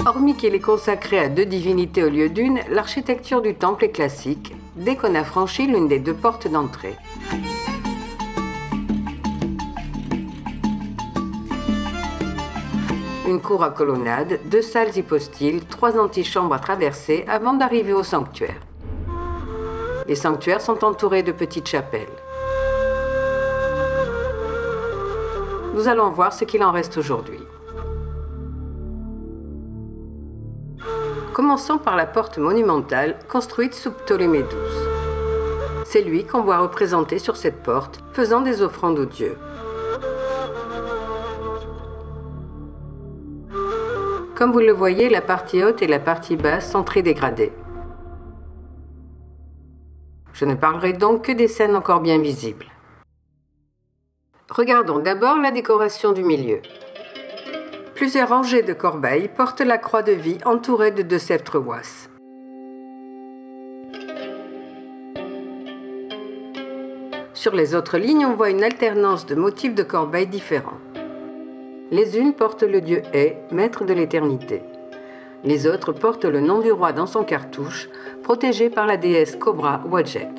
Hormis qu'il est consacré à 2 divinités au lieu d'une, l'architecture du temple est classique, dès qu'on a franchi l'une des 2 portes d'entrée. Une cour à colonnade, 2 salles hypostyles, 3 antichambres à traverser avant d'arriver au sanctuaire. Les sanctuaires sont entourés de petites chapelles. Nous allons voir ce qu'il en reste aujourd'hui. Commençons par la porte monumentale construite sous Ptolémée XII. C'est lui qu'on voit représenté sur cette porte, faisant des offrandes aux dieux. Comme vous le voyez, la partie haute et la partie basse sont très dégradées. Je ne parlerai donc que des scènes encore bien visibles. Regardons d'abord la décoration du milieu. Plusieurs rangées de corbeilles portent la croix de vie entourée de 2 sceptres ouas. Sur les autres lignes, on voit une alternance de motifs de corbeilles différents. Les unes portent le dieu Ê, maître de l'éternité. Les autres portent le nom du roi dans son cartouche, protégé par la déesse Cobra Wadjek.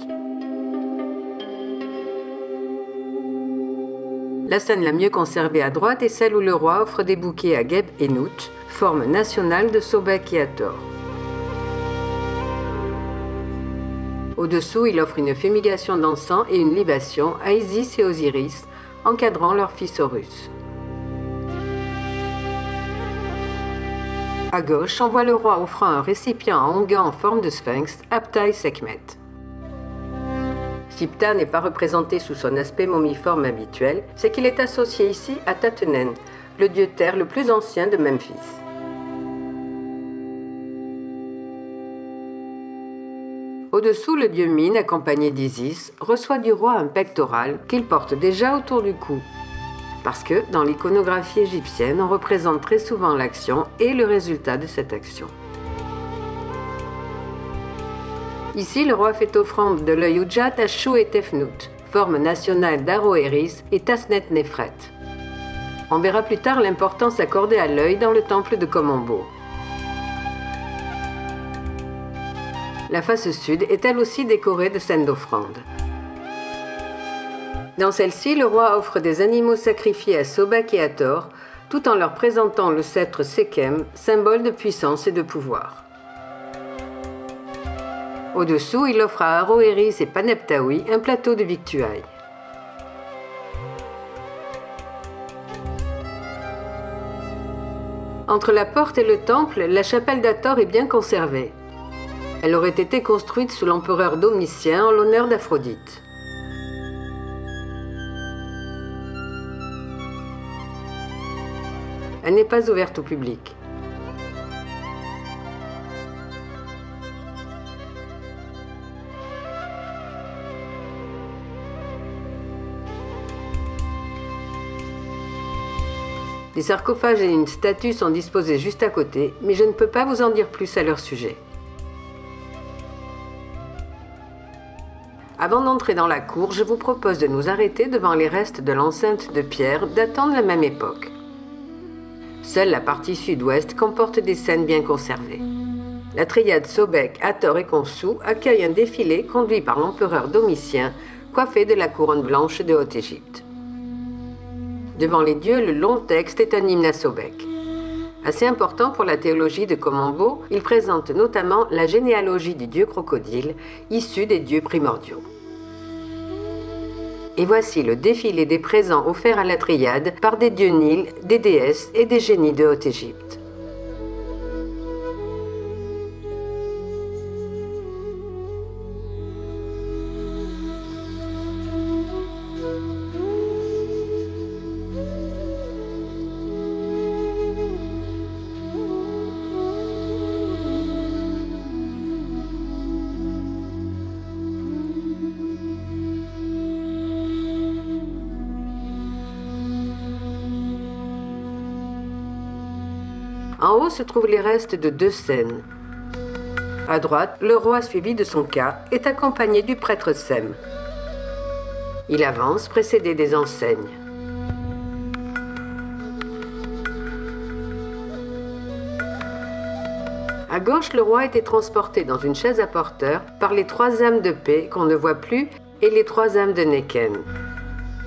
La scène la mieux conservée à droite est celle où le roi offre des bouquets à Geb et Nout, forme nationale de Sobek et Hathor. Au-dessous, il offre une fumigation d'encens et une libation à Isis et Osiris, encadrant leur fils Horus. À gauche, on voit le roi offrant un récipient en onguent en forme de sphinx, Aptai Sekhmet. Si Ptah n'est pas représenté sous son aspect momiforme habituel, c'est qu'il est associé ici à Tatenen, le dieu terre le plus ancien de Memphis. Au-dessous, le dieu Min, accompagné d'Isis, reçoit du roi un pectoral qu'il porte déjà autour du cou. Parce que, dans l'iconographie égyptienne, on représente très souvent l'action et le résultat de cette action. Ici, le roi fait offrande de l'œil Udjat à Chou et Tefnut, forme nationale d'Aroéris et Tasnet Nefret. On verra plus tard l'importance accordée à l'œil dans le temple de Komombo. La face sud est elle aussi décorée de scènes d'offrande. Dans celle-ci, le roi offre des animaux sacrifiés à Sobek et Hathor, tout en leur présentant le sceptre Sekhem, symbole de puissance et de pouvoir. Au-dessous, il offre à Aroéris et Paneptaoui un plateau de victuailles. Entre la porte et le temple, la chapelle d'Hathor est bien conservée. Elle aurait été construite sous l'empereur Domitien en l'honneur d'Aphrodite. Elle n'est pas ouverte au public. Des sarcophages et une statue sont disposés juste à côté, mais je ne peux pas vous en dire plus à leur sujet. Avant d'entrer dans la cour, je vous propose de nous arrêter devant les restes de l'enceinte de pierre datant de la même époque. Seule la partie sud-ouest comporte des scènes bien conservées. La triade Sobek, Hathor et Khonsou accueille un défilé conduit par l'empereur Domitien, coiffé de la couronne blanche de Haute-Égypte. Devant les dieux, le long texte est un hymne à Sobek. Assez important pour la théologie de Komombo, il présente notamment la généalogie du dieu crocodile, issu des dieux primordiaux. Et voici le défilé des présents offerts à la triade par des dieux Nil, des déesses et des génies de Haute-Égypte. En haut se trouvent les restes de 2 scènes. À droite, le roi suivi de son cas est accompagné du prêtre Sem. Il avance, précédé des enseignes. À gauche, le roi était transporté dans une chaise à porteur par les 3 âmes de paix qu'on ne voit plus et les 3 âmes de Neken.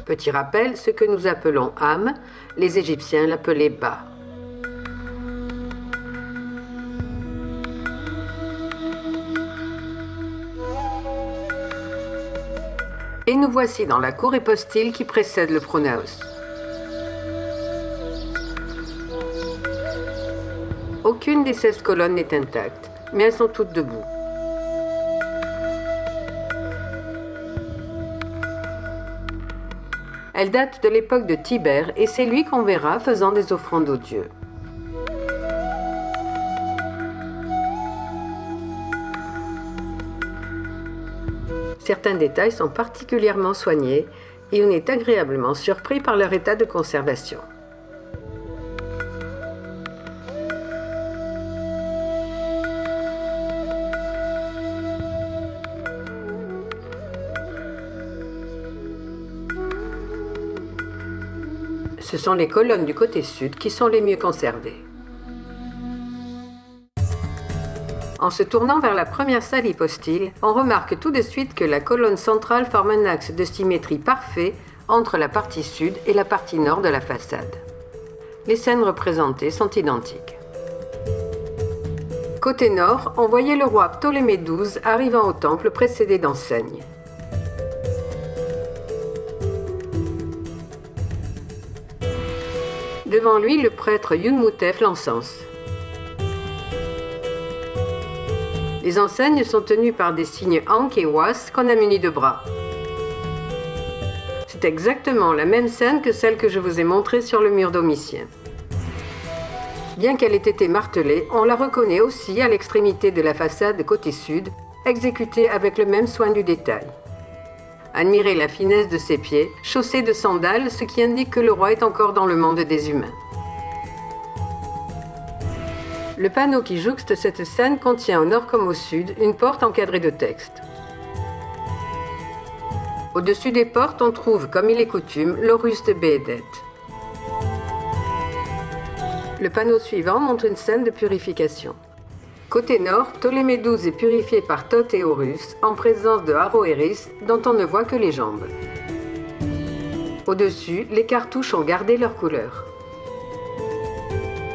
Petit rappel, ce que nous appelons âme, les Égyptiens l'appelaient Ba. Et nous voici dans la cour hypostyle qui précède le pronaos. Aucune des 16 colonnes n'est intacte, mais elles sont toutes debout. Elles datent de l'époque de Tibère et c'est lui qu'on verra faisant des offrandes aux dieux. Certains détails sont particulièrement soignés et on est agréablement surpris par leur état de conservation. Ce sont les colonnes du côté sud qui sont les mieux conservées. En se tournant vers la première salle hypostyle, on remarque tout de suite que la colonne centrale forme un axe de symétrie parfait entre la partie sud et la partie nord de la façade. Les scènes représentées sont identiques. Côté nord, on voyait le roi Ptolémée XII arrivant au temple précédé d'enseignes. Devant lui, le prêtre Yunmutef l'encense. Les enseignes sont tenues par des signes Ankh et Was qu'on a munis de bras. C'est exactement la même scène que celle que je vous ai montrée sur le mur domitien. Bien qu'elle ait été martelée, on la reconnaît aussi à l'extrémité de la façade côté sud, exécutée avec le même soin du détail. Admirez la finesse de ses pieds, chaussés de sandales, ce qui indique que le roi est encore dans le monde des humains. Le panneau qui jouxte cette scène contient au nord comme au sud une porte encadrée de textes. Au-dessus des portes, on trouve, comme il est coutume, l'Horus de Béhédet. Le panneau suivant montre une scène de purification. Côté nord, Ptolémée XII est purifié par Thoth et Horus en présence de Haroéris dont on ne voit que les jambes. Au-dessus, les cartouches ont gardé leur couleur.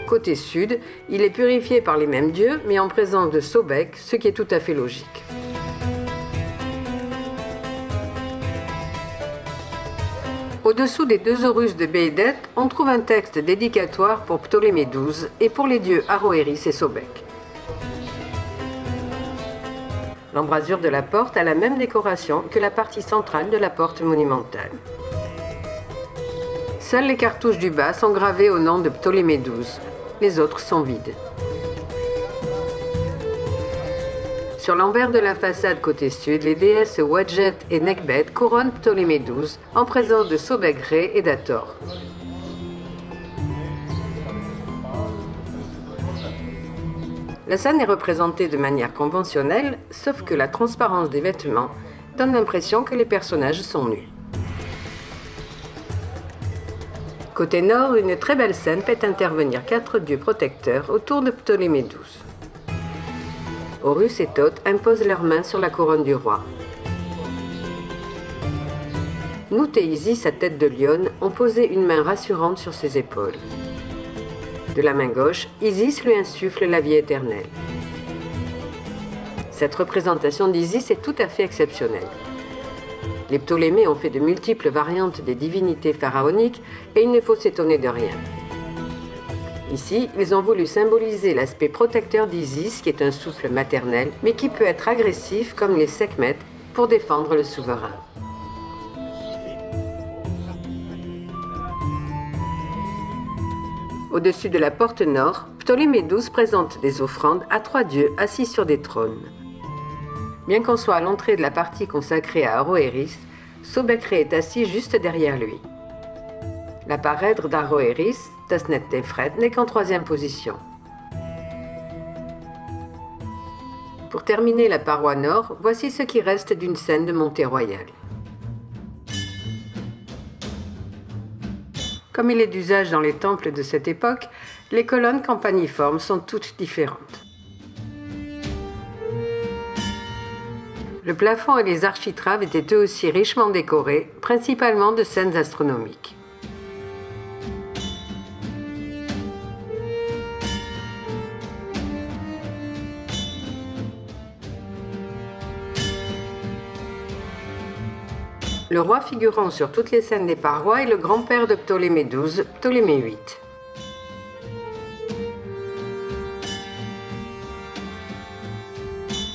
Côté sud, il est purifié par les mêmes dieux, mais en présence de Sobek, ce qui est tout à fait logique. Au-dessous des 2 Horus de Béhédet, on trouve un texte dédicatoire pour Ptolémée XII et pour les dieux Haroéris et Sobek. L'embrasure de la porte a la même décoration que la partie centrale de la porte monumentale. Seules les cartouches du bas sont gravées au nom de Ptolémée XII. Les autres sont vides. Sur l'envers de la façade côté sud, les déesses Wadjet et Nekbet couronnent Ptolémée XII en présence de Sobek-Ré et d'Hathor. La scène est représentée de manière conventionnelle, sauf que la transparence des vêtements donne l'impression que les personnages sont nus. Côté nord, une très belle scène fait intervenir 4 dieux protecteurs autour de Ptolémée XII. Horus et Thoth imposent leurs mains sur la couronne du roi. Nout et Isis, à tête de lionne, ont posé une main rassurante sur ses épaules. De la main gauche, Isis lui insuffle la vie éternelle. Cette représentation d'Isis est tout à fait exceptionnelle. Les Ptolémées ont fait de multiples variantes des divinités pharaoniques et il ne faut s'étonner de rien. Ici, ils ont voulu symboliser l'aspect protecteur d'Isis, qui est un souffle maternel, mais qui peut être agressif comme les Sekhmet pour défendre le souverain. Au-dessus de la porte nord, Ptolémée XII présente des offrandes à 3 dieux assis sur des trônes. Bien qu'on soit à l'entrée de la partie consacrée à Haroéris, Sobek-Ré est assis juste derrière lui. La parèdre d'Haroéris, Tasnet Tefret, n'est qu'en 3e position. Pour terminer la paroi nord, voici ce qui reste d'une scène de montée royale. Comme il est d'usage dans les temples de cette époque, les colonnes campaniformes sont toutes différentes. Le plafond et les architraves étaient eux aussi richement décorés, principalement de scènes astronomiques. Le roi figurant sur toutes les scènes des parois est le grand-père de Ptolémée XII, Ptolémée VIII.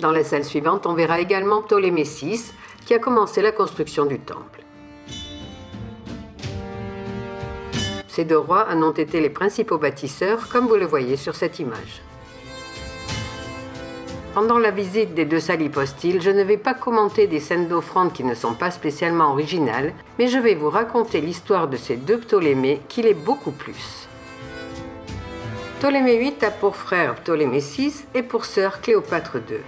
Dans la salle suivante, on verra également Ptolémée VI, qui a commencé la construction du temple. Ces deux rois en ont été les principaux bâtisseurs, comme vous le voyez sur cette image. Pendant la visite des deux salles hypostyles, je ne vais pas commenter des scènes d'offrande qui ne sont pas spécialement originales, mais je vais vous raconter l'histoire de ces deux Ptolémées qui l'est beaucoup plus. Ptolémée VIII a pour frère Ptolémée VI et pour sœur Cléopâtre II.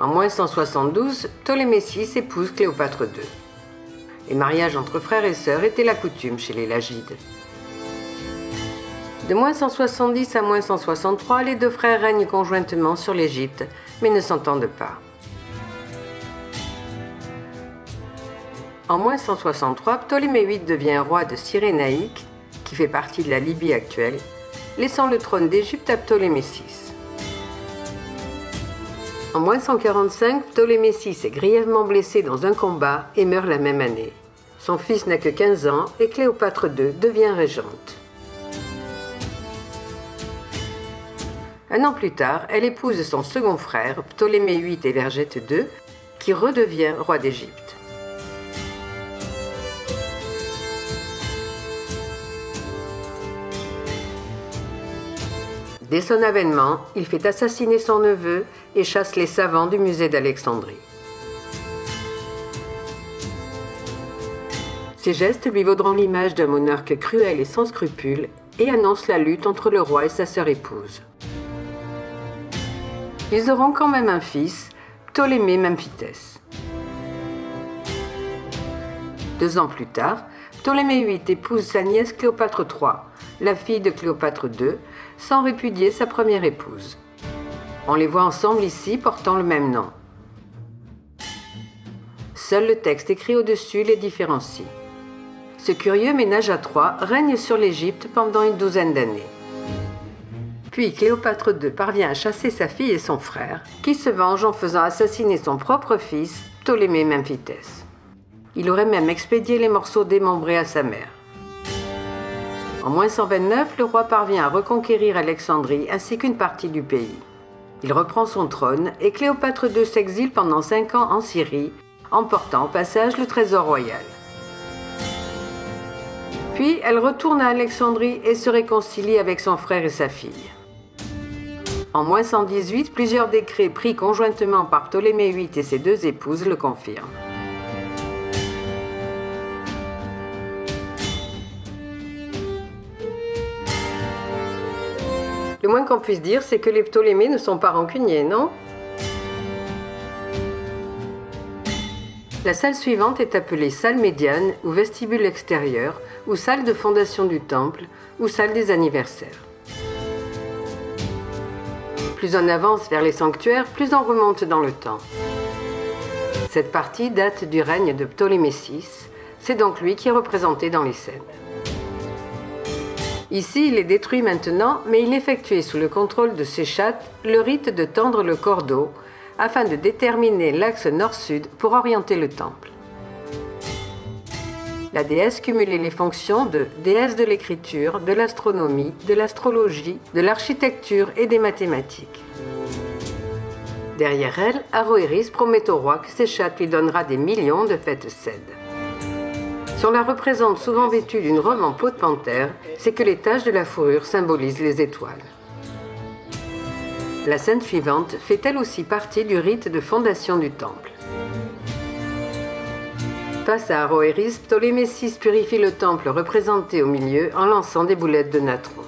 En 172, Ptolémée VI épouse Cléopâtre II. Les mariages entre frères et sœurs étaient la coutume chez les Lagides. De 170 à 163, les deux frères règnent conjointement sur l'Égypte, mais ne s'entendent pas. En 163, Ptolémée VIII devient roi de Cyrénaïque, qui fait partie de la Libye actuelle, laissant le trône d'Égypte à Ptolémée VI. En 145, Ptolémée VI est grièvement blessé dans un combat et meurt la même année. Son fils n'a que 15 ans et Cléopâtre II devient régente. Un an plus tard, elle épouse son second frère, Ptolémée VIII Évergète II, qui redevient roi d'Égypte. Dès son avènement, il fait assassiner son neveu et chasse les savants du musée d'Alexandrie. Ces gestes lui vaudront l'image d'un monarque cruel et sans scrupules et annoncent la lutte entre le roi et sa sœur épouse. Ils auront quand même un fils, Ptolémée Memphitès. 2 ans plus tard, Ptolémée VIII épouse sa nièce Cléopâtre III, la fille de Cléopâtre II, sans répudier sa première épouse. On les voit ensemble ici portant le même nom. Seul le texte écrit au-dessus les différencie. Ce curieux ménage à trois règne sur l'Égypte pendant une douzaine d'années. Puis Cléopâtre II parvient à chasser sa fille et son frère, qui se vengent en faisant assassiner son propre fils, Ptolémée Memphitès. Il aurait même expédié les morceaux démembrés à sa mère. En 129, le roi parvient à reconquérir Alexandrie ainsi qu'une partie du pays. Il reprend son trône et Cléopâtre II s'exile pendant 5 ans en Syrie, emportant au passage le trésor royal. Puis elle retourne à Alexandrie et se réconcilie avec son frère et sa fille. En 118, plusieurs décrets pris conjointement par Ptolémée VIII et ses 2 épouses le confirment. Le moins qu'on puisse dire, c'est que les Ptolémées ne sont pas rancuniers, non? La salle suivante est appelée salle médiane ou vestibule extérieur, ou salle de fondation du temple, ou salle des anniversaires. Plus on avance vers les sanctuaires, plus on remonte dans le temps. Cette partie date du règne de Ptolémée VI, c'est donc lui qui est représenté dans les scènes. Ici, il est détruit maintenant, mais il effectuait sous le contrôle de ses chattes le rite de tendre le cordeau, afin de déterminer l'axe nord-sud pour orienter le temple. La déesse cumulait les fonctions de déesse de l'écriture, de l'astronomie, de l'astrologie, de l'architecture et des mathématiques. Derrière elle, Aroëris promet au roi que ses chattes lui donnera des millions de fêtes cèdes. Si on la représente souvent vêtue d'une robe en peau de panthère, c'est que les taches de la fourrure symbolisent les étoiles. La scène suivante fait elle aussi partie du rite de fondation du temple. Face à Aroëris, Ptolémée VI purifie le temple représenté au milieu en lançant des boulettes de natron.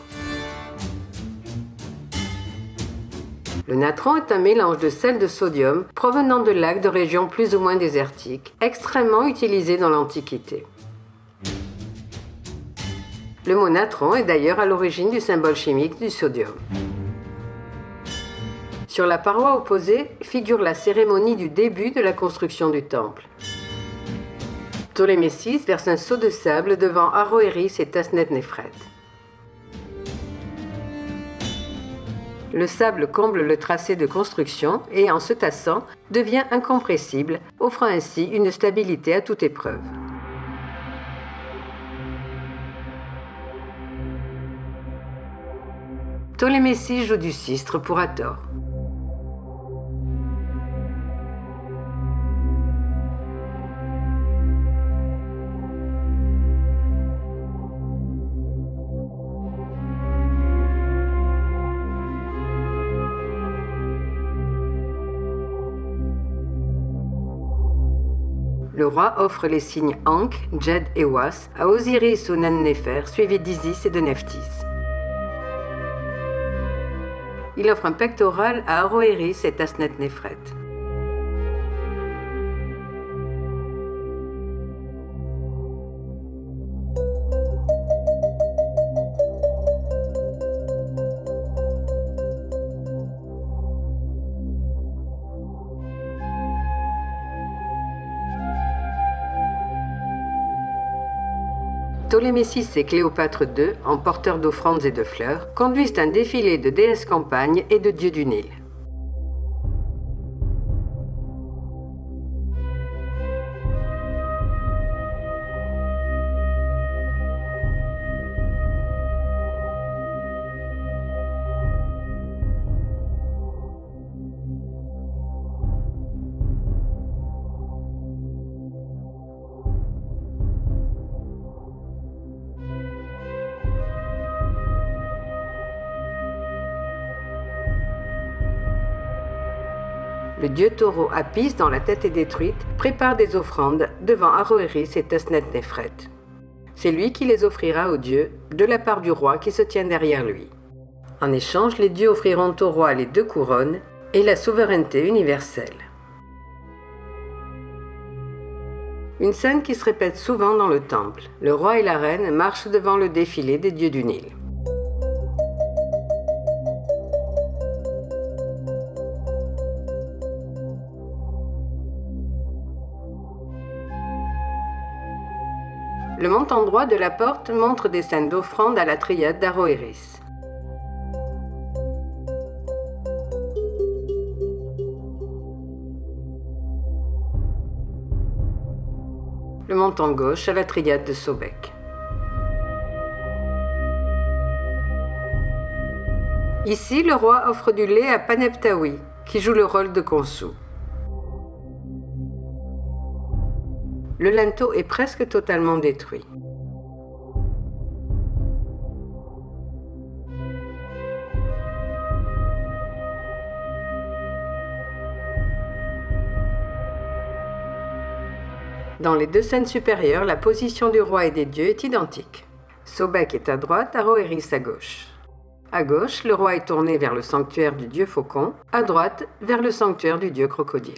Le natron est un mélange de sel de sodium provenant de lacs de régions plus ou moins désertiques, extrêmement utilisé dans l'Antiquité. Le mot natron est d'ailleurs à l'origine du symbole chimique du sodium. Sur la paroi opposée figure la cérémonie du début de la construction du temple. Ptolémée VI verse un seau de sable devant Aroëris et Tasnet-Néphret. Le sable comble le tracé de construction et, en se tassant, devient incompressible, offrant ainsi une stabilité à toute épreuve. Ptolémée VI joue du sistre pour Hathor. Le roi offre les signes Ankh, Djed et Was à Osiris ou Nen-Néfer, suivi d'Isis et de Nephthys. Il offre un pectoral à Aroëris et Tasnet-Néphret. Ptolémée VI et Cléopâtre II, en porteurs d'offrandes et de fleurs, conduisent un défilé de déesses campagnes et de dieux du Nil. Le dieu taureau Apis, dont la tête est détruite, prépare des offrandes devant Aroëris et Tasnet-Néphret. C'est lui qui les offrira aux dieux, de la part du roi qui se tient derrière lui. En échange, les dieux offriront au roi les 2 couronnes et la souveraineté universelle. Une scène qui se répète souvent dans le temple. Le roi et la reine marchent devant le défilé des dieux du Nil. Le montant droit de la porte montre des scènes d'offrande à la triade d'Aroëris. Le montant gauche à la triade de Sobek. Ici, le roi offre du lait à Paneptaoui, qui joue le rôle de Khonsou. Le linteau est presque totalement détruit. Dans les 2 scènes supérieures, la position du roi et des dieux est identique. Sobek est à droite, Aroëris à gauche. À gauche, le roi est tourné vers le sanctuaire du dieu faucon, à droite, vers le sanctuaire du dieu crocodile.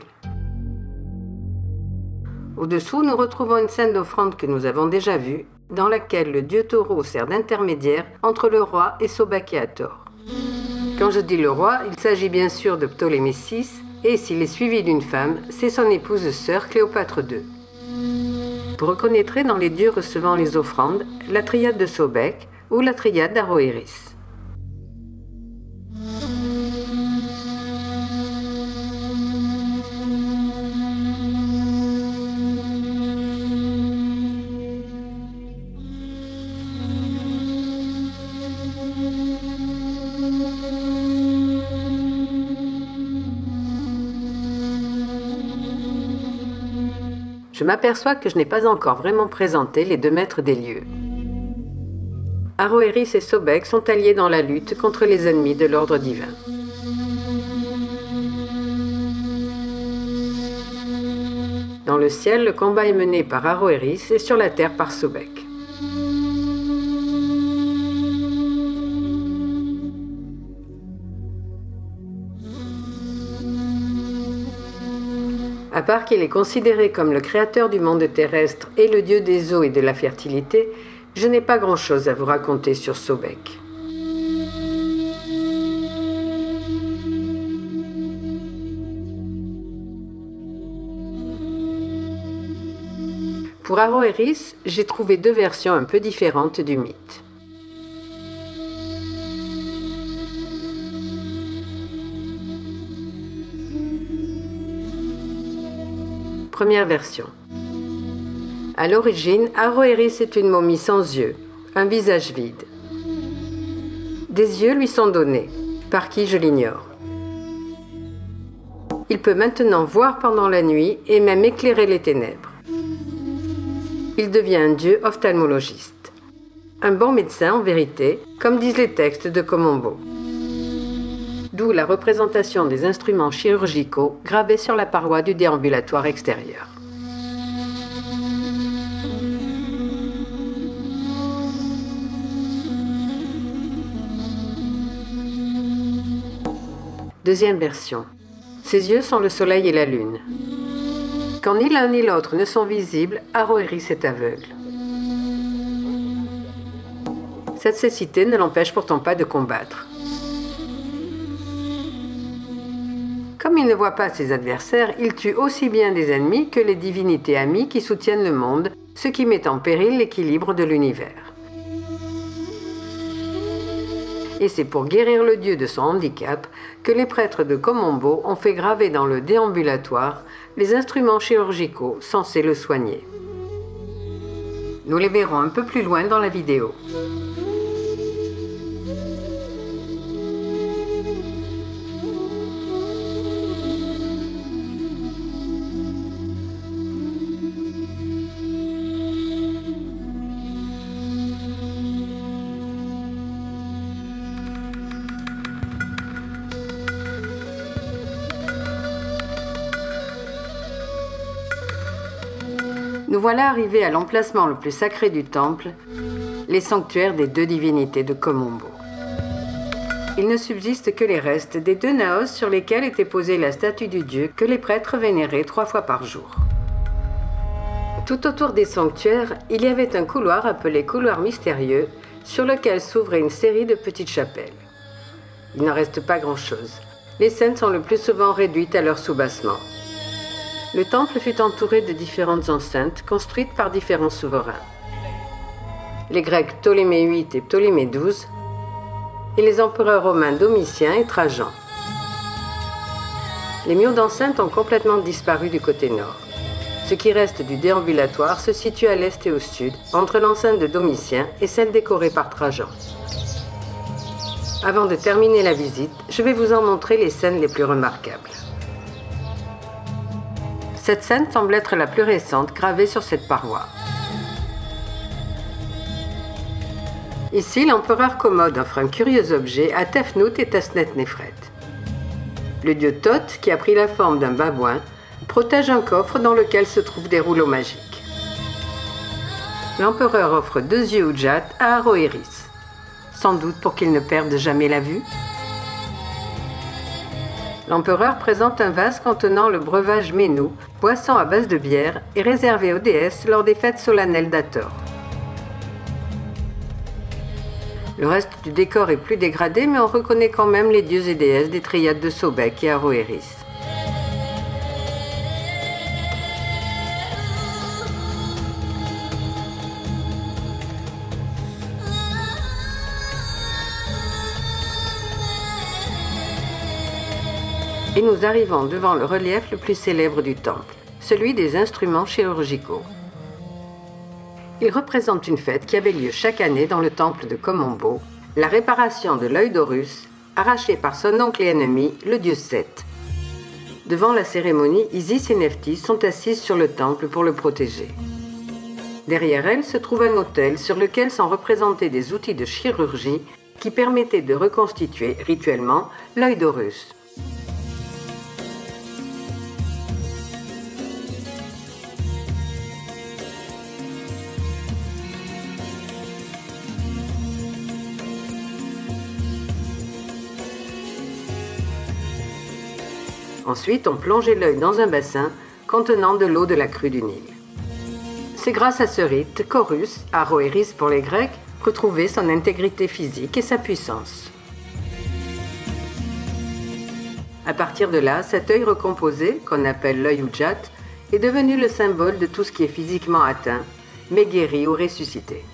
Au-dessous, nous retrouvons une scène d'offrande que nous avons déjà vue, dans laquelle le dieu taureau sert d'intermédiaire entre le roi et Sobek et Hathor. Quand je dis le roi, il s'agit bien sûr de Ptolémée VI, et s'il est suivi d'une femme, c'est son épouse sœur Cléopâtre II. Vous reconnaîtrez dans les dieux recevant les offrandes la triade de Sobek ou la triade d'Aroëris. Je m'aperçois que je n'ai pas encore vraiment présenté les 2 maîtres des lieux. Aroëris et Sobek sont alliés dans la lutte contre les ennemis de l'ordre divin. Dans le ciel, le combat est mené par Aroëris et sur la terre par Sobek. À part qu'il est considéré comme le créateur du monde terrestre et le dieu des eaux et de la fertilité, je n'ai pas grand-chose à vous raconter sur Sobek. Pour Aroëris, j'ai trouvé deux versions un peu différentes du mythe. Première version. À l'origine, Aroëris est une momie sans yeux, un visage vide. Des yeux lui sont donnés, par qui je l'ignore. Il peut maintenant voir pendant la nuit et même éclairer les ténèbres. Il devient un dieu ophtalmologiste. Un bon médecin en vérité, comme disent les textes de Komombo. D'où la représentation des instruments chirurgicaux gravés sur la paroi du déambulatoire extérieur. Deuxième version. Ses yeux sont le soleil et la lune. Quand ni l'un ni l'autre ne sont visibles, Aroëris est aveugle. Cette cécité ne l'empêche pourtant pas de combattre. Comme il ne voit pas ses adversaires, il tue aussi bien des ennemis que les divinités amies qui soutiennent le monde, ce qui met en péril l'équilibre de l'univers. Et c'est pour guérir le dieu de son handicap que les prêtres de Komombo ont fait graver dans le déambulatoire les instruments chirurgicaux censés le soigner. Nous les verrons un peu plus loin dans la vidéo. Nous voilà arrivés à l'emplacement le plus sacré du temple, les sanctuaires des deux divinités de Komombo. Il ne subsiste que les restes des deux naos sur lesquels était posée la statue du dieu que les prêtres vénéraient 3 fois par jour. Tout autour des sanctuaires, il y avait un couloir appelé couloir mystérieux sur lequel s'ouvrait une série de petites chapelles. Il n'en reste pas grand-chose. Les scènes sont le plus souvent réduites à leur soubassement. Le temple fut entouré de différentes enceintes construites par différents souverains. Les Grecs Ptolémée VIII et Ptolémée XII, et les empereurs romains Domitien et Trajan. Les murs d'enceinte ont complètement disparu du côté nord. Ce qui reste du déambulatoire se situe à l'est et au sud, entre l'enceinte de Domitien et celle décorée par Trajan. Avant de terminer la visite, je vais vous en montrer les scènes les plus remarquables. Cette scène semble être la plus récente gravée sur cette paroi. Ici, l'empereur Commode offre un curieux objet à Tefnut et Tasnet-Nefret. Le dieu Thoth, qui a pris la forme d'un babouin, protège un coffre dans lequel se trouvent des rouleaux magiques. L'empereur offre 2 yeux Ujat à Aroëris, sans doute pour qu'il ne perde jamais la vue. L'empereur présente un vase contenant le breuvage Menou, boisson à base de bière, et réservé aux déesses lors des fêtes solennelles d'Hathor. Le reste du décor est plus dégradé, mais on reconnaît quand même les dieux et déesses des triades de Sobek et Aroëris. Et nous arrivons devant le relief le plus célèbre du temple, celui des instruments chirurgicaux. Il représente une fête qui avait lieu chaque année dans le temple de Komombo, la réparation de l'œil d'Horus, arraché par son oncle et ennemi, le dieu Seth. Devant la cérémonie, Isis et Nephthys sont assises sur le temple pour le protéger. Derrière elles se trouve un autel sur lequel sont représentés des outils de chirurgie qui permettaient de reconstituer rituellement l'œil d'Horus. Ensuite, on plongeait l'œil dans un bassin contenant de l'eau de la crue du Nil. C'est grâce à ce rite qu'Horus, Aroëris pour les Grecs, retrouvait son intégrité physique et sa puissance. À partir de là, cet œil recomposé, qu'on appelle l'œil Ujat, est devenu le symbole de tout ce qui est physiquement atteint, mais guéri ou ressuscité.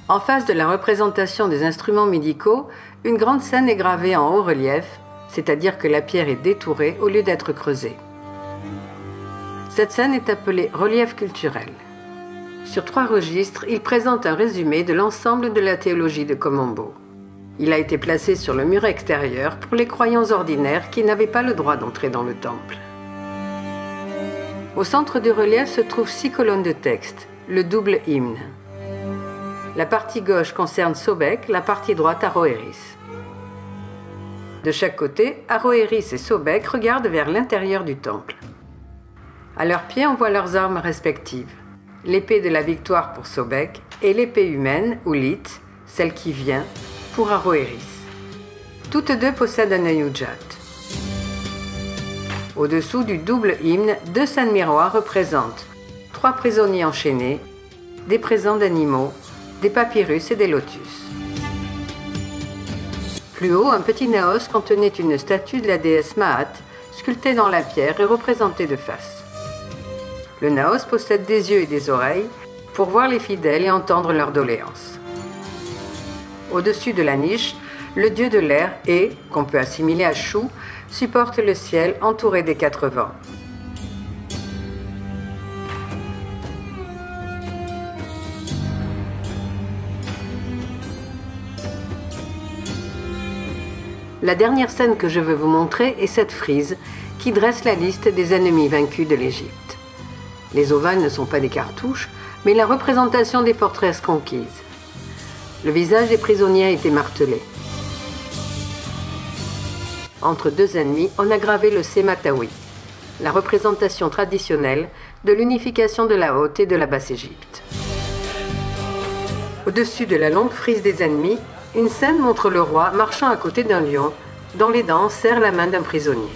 En face de la représentation des instruments médicaux, une grande scène est gravée en haut relief, c'est-à-dire que la pierre est détourée au lieu d'être creusée. Cette scène est appelée relief culturel. Sur 3 registres, il présente un résumé de l'ensemble de la théologie de Komombo. Il a été placé sur le mur extérieur pour les croyants ordinaires qui n'avaient pas le droit d'entrer dans le temple. Au centre du relief se trouvent 6 colonnes de texte, le double hymne. La partie gauche concerne Sobek, la partie droite Aroëris. De chaque côté, Aroëris et Sobek regardent vers l'intérieur du temple. À leurs pieds, on voit leurs armes respectives. L'épée de la victoire pour Sobek et l'épée humaine, ou Lith, celle qui vient, pour Aroëris. Toutes deux possèdent un œil Ujat. Au-dessous du double hymne, 2 scènes miroirs représentent 3 prisonniers enchaînés, des présents d'animaux, des papyrus et des lotus. Plus haut, un petit naos contenait une statue de la déesse Maat, sculptée dans la pierre et représentée de face. Le naos possède des yeux et des oreilles pour voir les fidèles et entendre leurs doléances. Au-dessus de la niche, le dieu de l'air et, qu'on peut assimiler à Shu, supporte le ciel entouré des 4 vents. La dernière scène que je veux vous montrer est cette frise qui dresse la liste des ennemis vaincus de l'Égypte. Les ovales ne sont pas des cartouches, mais la représentation des forteresses conquises. Le visage des prisonniers a été martelé. Entre 2 ennemis, on a gravé le Sematawi, la représentation traditionnelle de l'unification de la Haute et de la Basse-Égypte. Au-dessus de la longue frise des ennemis, une scène montre le roi marchant à côté d'un lion, dont les dents serrent la main d'un prisonnier.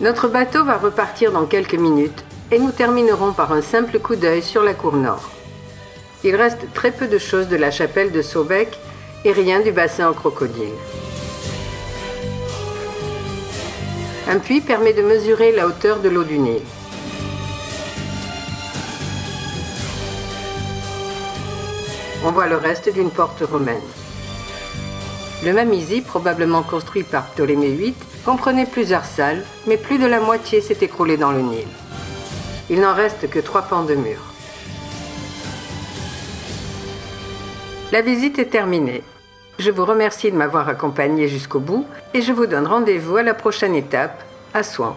Notre bateau va repartir dans quelques minutes et nous terminerons par un simple coup d'œil sur la cour nord. Il reste très peu de choses de la chapelle de Sobek et rien du bassin aux crocodiles. Un puits permet de mesurer la hauteur de l'eau du Nil. On voit le reste d'une porte romaine. Le Mamizi, probablement construit par Ptolémée VIII, comprenait plusieurs salles, mais plus de la moitié s'est écroulée dans le Nil. Il n'en reste que 3 pans de mur. La visite est terminée. Je vous remercie de m'avoir accompagné jusqu'au bout et je vous donne rendez-vous à la prochaine étape, Assouan.